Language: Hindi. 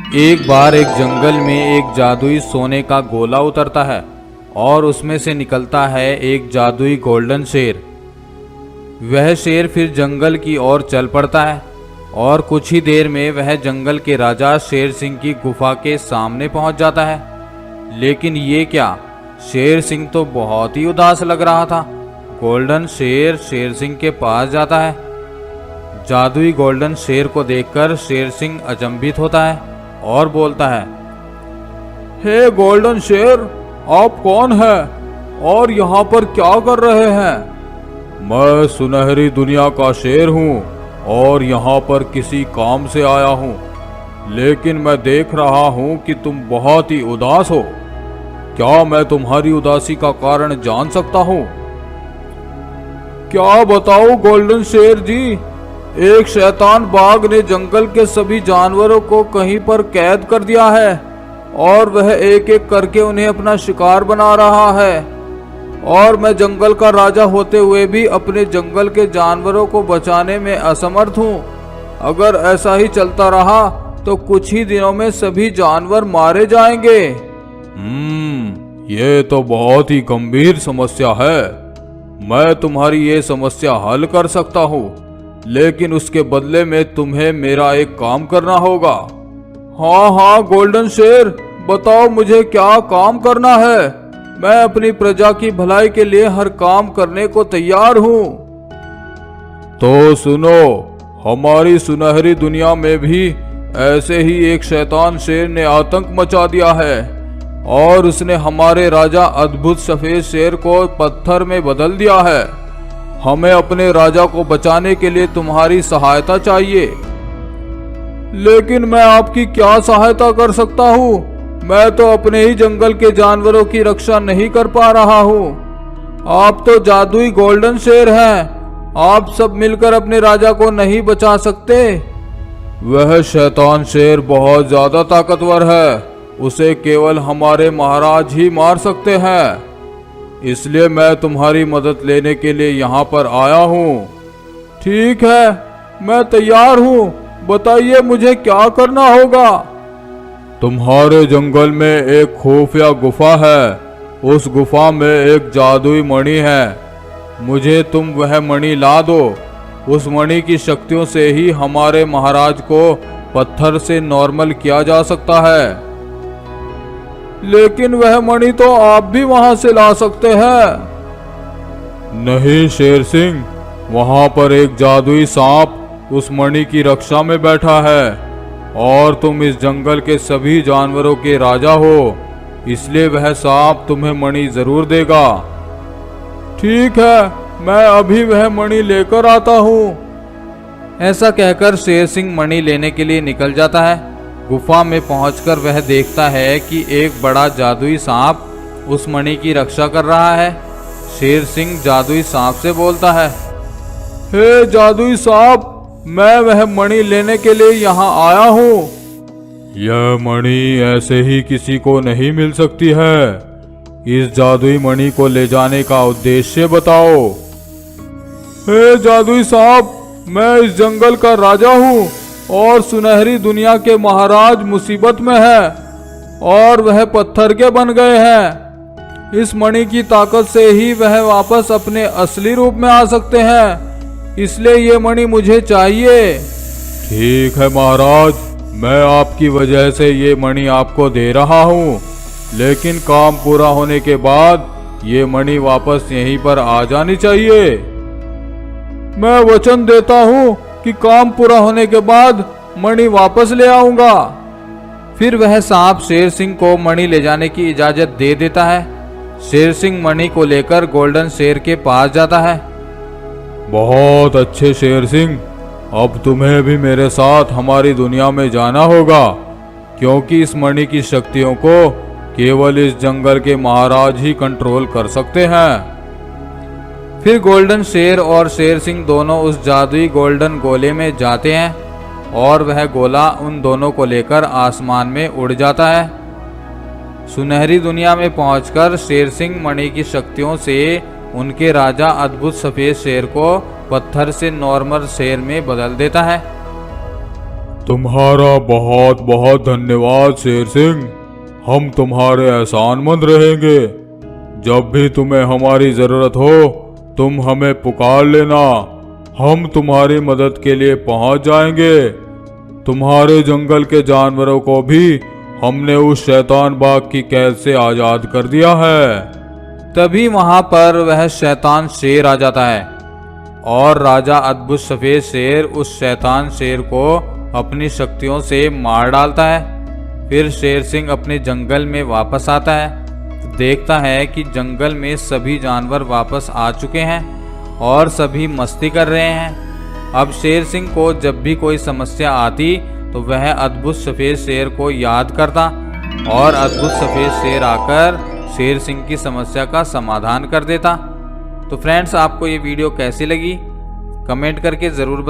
एक बार एक जंगल में एक जादुई सोने का गोला उतरता है और उसमें से निकलता है एक जादुई गोल्डन शेर। वह शेर फिर जंगल की ओर चल पड़ता है और कुछ ही देर में वह जंगल के राजा शेर सिंह की गुफा के सामने पहुंच जाता है। लेकिन ये क्या, शेर सिंह तो बहुत ही उदास लग रहा था। गोल्डन शेर शेर सिंह के पास जाता है। जादुई गोल्डन शेर को देखकर शेर सिंह अचंभित होता है और बोलता है, हे गोल्डन शेर, आप कौन हैं और यहाँ पर क्या कर रहे हैं? मैं सुनहरी दुनिया का शेर हूँ और यहाँ पर किसी काम से आया हूँ, लेकिन मैं देख रहा हूँ कि तुम बहुत ही उदास हो। क्या मैं तुम्हारी उदासी का कारण जान सकता हूँ? क्या बताओ गोल्डन शेर जी, एक शैतान बाघ ने जंगल के सभी जानवरों को कहीं पर कैद कर दिया है और वह एक एक करके उन्हें अपना शिकार बना रहा है, और मैं जंगल का राजा होते हुए भी अपने जंगल के जानवरों को बचाने में असमर्थ हूँ। अगर ऐसा ही चलता रहा तो कुछ ही दिनों में सभी जानवर मारे जाएंगे। ये तो बहुत ही गंभीर समस्या है। मैं तुम्हारी ये समस्या हल कर सकता हूँ, लेकिन उसके बदले में तुम्हें मेरा एक काम करना होगा। हाँ हाँ गोल्डन शेर, बताओ मुझे क्या काम करना है। मैं अपनी प्रजा की भलाई के लिए हर काम करने को तैयार हूँ। तो सुनो, हमारी सुनहरी दुनिया में भी ऐसे ही एक शैतान शेर ने आतंक मचा दिया है और उसने हमारे राजा अद्भुत सफेद शेर को पत्थर में बदल दिया है। हमें अपने राजा को बचाने के लिए तुम्हारी सहायता चाहिए। लेकिन मैं आपकी क्या सहायता कर सकता हूँ? मैं तो अपने ही जंगल के जानवरों की रक्षा नहीं कर पा रहा हूँ। आप तो जादुई गोल्डन शेर हैं, आप सब मिलकर अपने राजा को नहीं बचा सकते। वह शैतान शेर बहुत ज्यादा ताकतवर है, उसे केवल हमारे महाराज ही मार सकते हैं। इसलिए मैं तुम्हारी मदद लेने के लिए यहाँ पर आया हूँ। ठीक है, मैं तैयार हूँ, बताइए मुझे क्या करना होगा। तुम्हारे जंगल में एक खुफिया गुफा है, उस गुफा में एक जादुई मणि है। मुझे तुम वह मणि ला दो। उस मणि की शक्तियों से ही हमारे महाराज को पत्थर से नॉर्मल किया जा सकता है। लेकिन वह मणि तो आप भी वहां से ला सकते हैं। नहीं शेर सिंह, वहां पर एक जादुई सांप उस मणि की रक्षा में बैठा है और तुम इस जंगल के सभी जानवरों के राजा हो, इसलिए वह सांप तुम्हें मणि जरूर देगा। ठीक है, मैं अभी वह मणि लेकर आता हूँ। ऐसा कहकर शेर सिंह मणि लेने के लिए निकल जाता है। गुफा में पहुंचकर वह देखता है कि एक बड़ा जादुई सांप उस मणि की रक्षा कर रहा है। शेर सिंह जादुई सांप से बोलता है, हे जादुई सांप, मैं वह मणि लेने के लिए यहाँ आया हूँ। यह मणि ऐसे ही किसी को नहीं मिल सकती है। इस जादुई मणि को ले जाने का उद्देश्य बताओ। हे जादुई सांप, मैं इस जंगल का राजा हूँ और सुनहरी दुनिया के महाराज मुसीबत में है और वह पत्थर के बन गए हैं। इस मणि की ताकत से ही वह वापस अपने असली रूप में आ सकते हैं, इसलिए ये मणि मुझे चाहिए। ठीक है महाराज, मैं आपकी वजह से ये मणि आपको दे रहा हूँ, लेकिन काम पूरा होने के बाद ये मणि वापस यहीं पर आ जानी चाहिए। मैं वचन देता हूँ कि काम पूरा होने के बाद मणि वापस ले आऊंगा। फिर वह सांप शेर सिंह को मणि ले जाने की इजाजत दे देता है। शेर सिंह मणि को लेकर गोल्डन शेर के पास जाता है। बहुत अच्छे शेर सिंह, अब तुम्हें भी मेरे साथ हमारी दुनिया में जाना होगा, क्योंकि इस मणि की शक्तियों को केवल इस जंगल के महाराज ही कंट्रोल कर सकते हैं। फिर गोल्डन शेर और शेर सिंह दोनों उस जादुई गोल्डन गोले में जाते हैं और वह गोला उन दोनों को लेकर आसमान में उड़ जाता है। सुनहरी दुनिया में पहुंचकर शेर सिंह मणि की शक्तियों से उनके राजा अद्भुत सफेद शेर को पत्थर से नॉर्मल शेर में बदल देता है। तुम्हारा बहुत बहुत धन्यवाद शेर सिंह। हम तुम्हारे एहसानमंद रहेंगे। जब भी तुम्हें हमारी जरूरत हो तुम हमें पुकार लेना, हम तुम्हारी मदद के लिए पहुंच जाएंगे। तुम्हारे जंगल के जानवरों को भी हमने उस शैतान बाग की कैद से आजाद कर दिया है। तभी वहां पर वह शैतान शेर आ जाता है और राजा अद्भुत सफेद शेर उस शैतान शेर को अपनी शक्तियों से मार डालता है। फिर शेर सिंह अपने जंगल में वापस आता है, देखता है कि जंगल में सभी जानवर वापस आ चुके हैं और सभी मस्ती कर रहे हैं। अब शेर सिंह को जब भी कोई समस्या आती तो वह अद्भुत सफेद शेर को याद करता और अद्भुत सफेद शेर आकर शेर सिंह की समस्या का समाधान कर देता। तो फ्रेंड्स, आपको ये वीडियो कैसी लगी कमेंट करके ज़रूर बताएं।